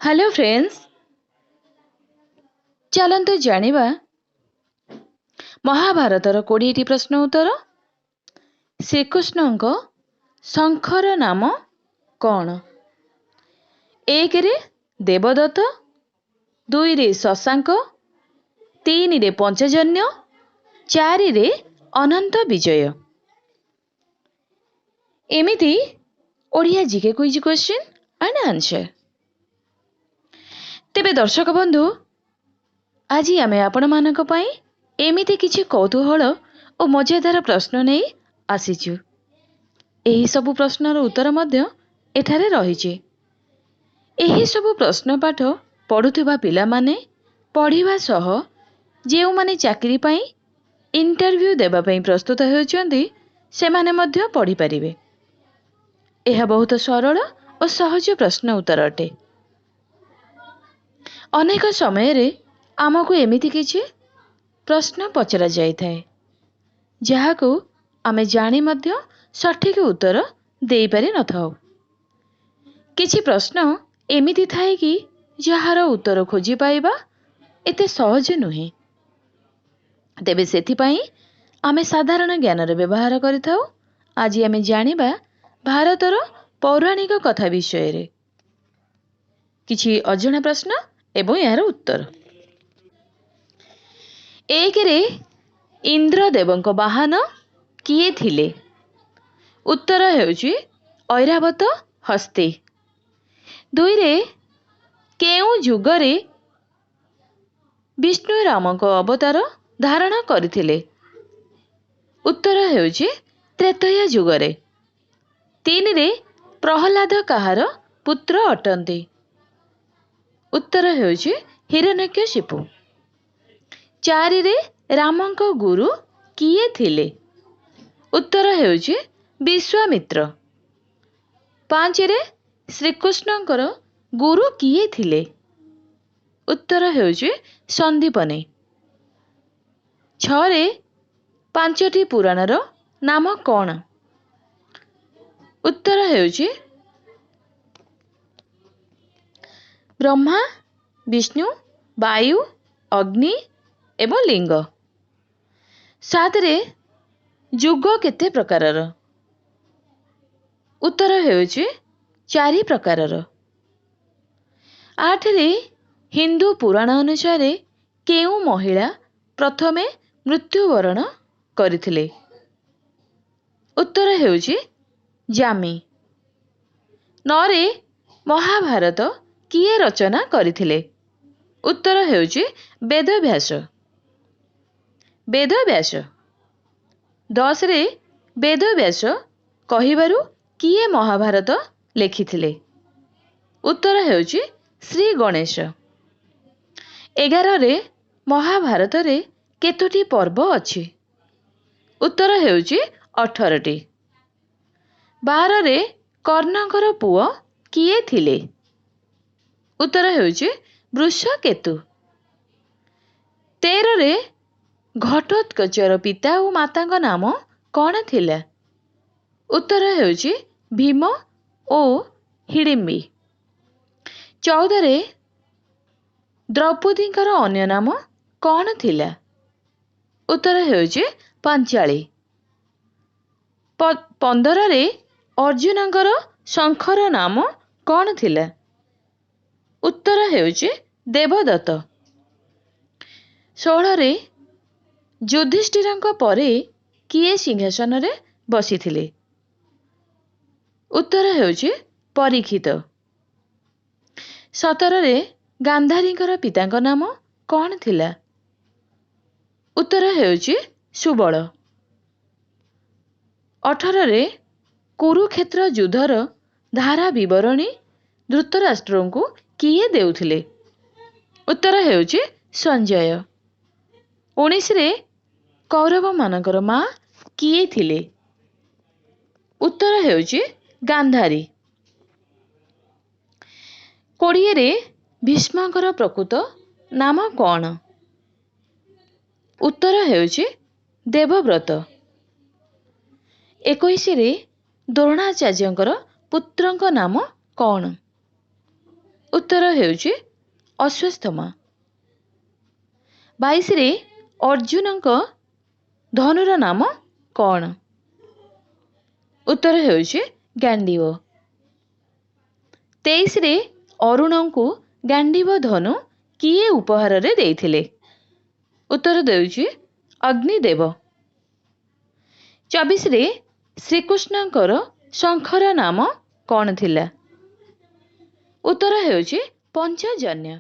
Hello friends, चलନ୍ତୁ ଜାଣିବା ମହାଭାରତର 20ଟି ପ୍ରଶ୍ନ ଉତ୍ତର। ଶ୍ରୀକୃଷ୍ଣଙ୍କ ଶଙ୍ଖର ନାମ କ'ଣ? 1ରେ ଦେବଦତ୍ତ, 2ରେ ଶଶାଙ୍କ, 3ରେ ପଞ୍ଚଜନ୍ୟ, 4ରେ ଅନନ୍ତ ବିଜୟ। ଏମିତି Odia GK quiz question and answer. ତେବେ ଦର୍ଶକ ବନ୍ଧୁ, ଆଜି ଆମେ ଆପଣମାନଙ୍କ ପାଇଁ ଏମିତି କିଛି କୌତୂହଳ ଓ ମଜାଦାର ପ୍ରଶ୍ନ ନେଇ ଆସିଛୁ। ଏହି ସବୁ ପ୍ରଶ୍ନର ଉତ୍ତର ମଧ୍ୟ ଏଠାରେ ରହିଛି। ଏହି ସବୁ ପ୍ରଶ୍ନ ପାଠ ପଢ଼ୁଥିବା ପିଲାମାନେ ପଢ଼ିବା ସହ ଯେଉଁମାନେ ଚାକିରି ପାଇଁ ଇଣ୍ଟରଭ୍ୟୁ ଦେବା ପାଇଁ ପ୍ରସ୍ତୁତ ହେଉଛନ୍ତି ସେମାନେ ମଧ୍ୟ ପଢ଼ିପାରିବେ। ଏହା ବହୁତ ସରଳ ଓ ସହଜ ପ୍ରଶ୍ନ ଉତ୍ତର ଅଟେ। ଅନେକ ସମୟରେ ଆମକୁ ଏମିତି କିଛି ପ୍ରଶ୍ନ ପଚରାଯାଇଥାଏ ଯାହାକୁ ଆମେ ଜାଣି ମଧ୍ୟ ସଠିକ୍ ଉତ୍ତର ଦେଇପାରିନଥାଉ। କିଛି ପ୍ରଶ୍ନ ଏମିତି ଥାଏ କି ଯାହାର ଉତ୍ତର ଖୋଜି ପାଇବା ଏତେ ସହଜ ନୁହେଁ। ତେବେ ସେଥିପାଇଁ ଆମେ ସାଧାରଣ ଜ୍ଞାନର ବ୍ୟବହାର କରିଥାଉ। ଆଜି ଆମେ ଜାଣିବା ଭାରତର ପୌରାଣିକ କଥା ବିଷୟରେ। କିଛି ଅଜଣା ପ୍ରଶ୍ନ ଏବଂ ଏହାର ଉତ୍ତର। 1ରେ ଇନ୍ଦ୍ରଦେବଙ୍କ ବାହନ କିଏ ଥିଲେ? ଉତ୍ତର ହେଉଛି ଐରାବତ ହସ୍ତି। 2ରେ କେଉଁ ଯୁଗରେ ବିଷ୍ଣୁ ରାମଙ୍କ ଅବତାର ଧାରଣ କରିଥିଲେ? ଉତ୍ତର ହେଉଛି ତ୍ରେତୟା ଯୁଗରେ। 3ରେ ପ୍ରହ୍ଲାଦ କାହାର ପୁତ୍ର ଅଟନ୍ତି? ଉତ୍ତର ହେଉଛି ହିରଣ୍ୟକଶିପୁ। 4ରେ ରାମଙ୍କ ଗୁରୁ କିଏ ଥିଲେ? ଉତ୍ତର ହେଉଛି ବିଶ୍ୱାମିତ୍ର। 5ରେ ଶ୍ରୀକୃଷ୍ଣଙ୍କର ଗୁରୁ କିଏ ଥିଲେ? ଉତ୍ତର ହେଉଛି ସନ୍ଦୀପନି। 6ରେ 5ଟି ପୁରାଣର ନାମ କ'ଣ? ଉତ୍ତର ହେଉଛି ବ୍ରହ୍ମା, ବିଷ୍ଣୁ, ବାୟୁ, ଅଗ୍ନି ଏବଂ ଲିଙ୍ଗ। 7ରେ ଯୁଗ କେତେ ପ୍ରକାରର? ଉତ୍ତର ହେଉଛି 4 ପ୍ରକାରର। 8ରେ ହିନ୍ଦୁ ପୁରାଣ ଅନୁସାରେ କେଉଁ ମହିଳା ପ୍ରଥମେ ମୃତ୍ୟୁବରଣ କରିଥିଲେ? ଉତ୍ତର ହେଉଛି ଜାମି। 9ରେ ମହାଭାରତ କିଏ ରଚନା କରିଥିଲେ? ଉତ୍ତର ହେଉଛି ବେଦବ୍ୟାସ। 10ରେ ବେଦବ୍ୟାସ କହିବାରୁ କିଏ ମହାଭାରତ ଲେଖିଥିଲେ? ଉତ୍ତର ହେଉଛି ଶ୍ରୀ ଗଣେଶ। 11ରେ ମହାଭାରତରେ କେତୋଟି ପର୍ବ ଅଛି? ଉତ୍ତର ହେଉଛି 18ଟି। 12ରେ କର୍ଣ୍ଣଙ୍କର ପୁଅ କିଏ ଥିଲେ? ଉତ୍ତର ହେଉଛି ବୃଷକେତୁ। 13ରେ ଘଟୋତ୍କଚର ପିତା ଓ ମାତାଙ୍କ ନାମ କ'ଣ ଥିଲା? ଉତ୍ତର ହେଉଛି ଭୀମ ଓ ହିଡ଼ିମ୍ବି। 14ରେ ଦ୍ରୌପଦୀଙ୍କର ଅନ୍ୟ ନାମ କ'ଣ ଥିଲା? ଉତ୍ତର ହେଉଛି ପାଞ୍ଚାଳି। 15ରେ ଅର୍ଜୁନଙ୍କର ଶଙ୍ଖର ନାମ କ'ଣ ଥିଲା? ଉତ୍ତର ହେଉଛି ଦେବଦତ୍ତ। 16ରେ ଯୁଧିଷ୍ଠିରଙ୍କ ପରେ କିଏ ସିଂହାସନରେ ବସିଥିଲେ? ଉତ୍ତର ହେଉଛି ପରୀକ୍ଷିତ। 17ରେ ଗାନ୍ଧାରୀଙ୍କର ପିତାଙ୍କ ନାମ କ'ଣ ଥିଲା? ଉତ୍ତର ହେଉଛି ସୁବଳ। 18ରେ କୁରୁକ୍ଷେତ୍ର ଯୁଦ୍ଧର ଧାରା ବିବରଣୀ ଧୃତରାଷ୍ଟ୍ରଙ୍କୁ କିଏ ଦେଉଥିଲେ? ଉତ୍ତର ହେଉଛି ସଞ୍ଜୟ। 19ରେ କୌରବମାନଙ୍କର ମା କିଏ ଥିଲେ? ଉତ୍ତର ହେଉଛି ଗାନ୍ଧାରୀ। 20ରେ ଭୀଷ୍ମଙ୍କର ପ୍ରକୃତ ନାମ କ'ଣ? ଉତ୍ତର ହେଉଛି ଦେବବ୍ରତ। 21ରେ ଦ୍ରୋଣାଚାର୍ଯ୍ୟଙ୍କର ପୁତ୍ରଙ୍କ ନାମ କ'ଣ? ଉତ୍ତର ହେଉଛି ଅଶ୍ୱତ୍ଥମା। 22ରେ ଅର୍ଜୁନଙ୍କ ଧନୁର ନାମ କ'ଣ? ଉତ୍ତର ହେଉଛି ଗାଣ୍ଡୀବ। 23ରେ ଅରୁଣଙ୍କୁ ଗାଣ୍ଡୀବ ଧନୁ କିଏ ଉପହାରରେ ଦେଇଥିଲେ? ଉତ୍ତର ଦେଉଛି ଅଗ୍ନିଦେବ। 24ରେ ଶ୍ରୀକୃଷ୍ଣଙ୍କର ଶଙ୍ଖର ନାମ କ'ଣ ଥିଲା? ଉତ୍ତର ହେଉଛି ପଞ୍ଚଜନ୍ୟ।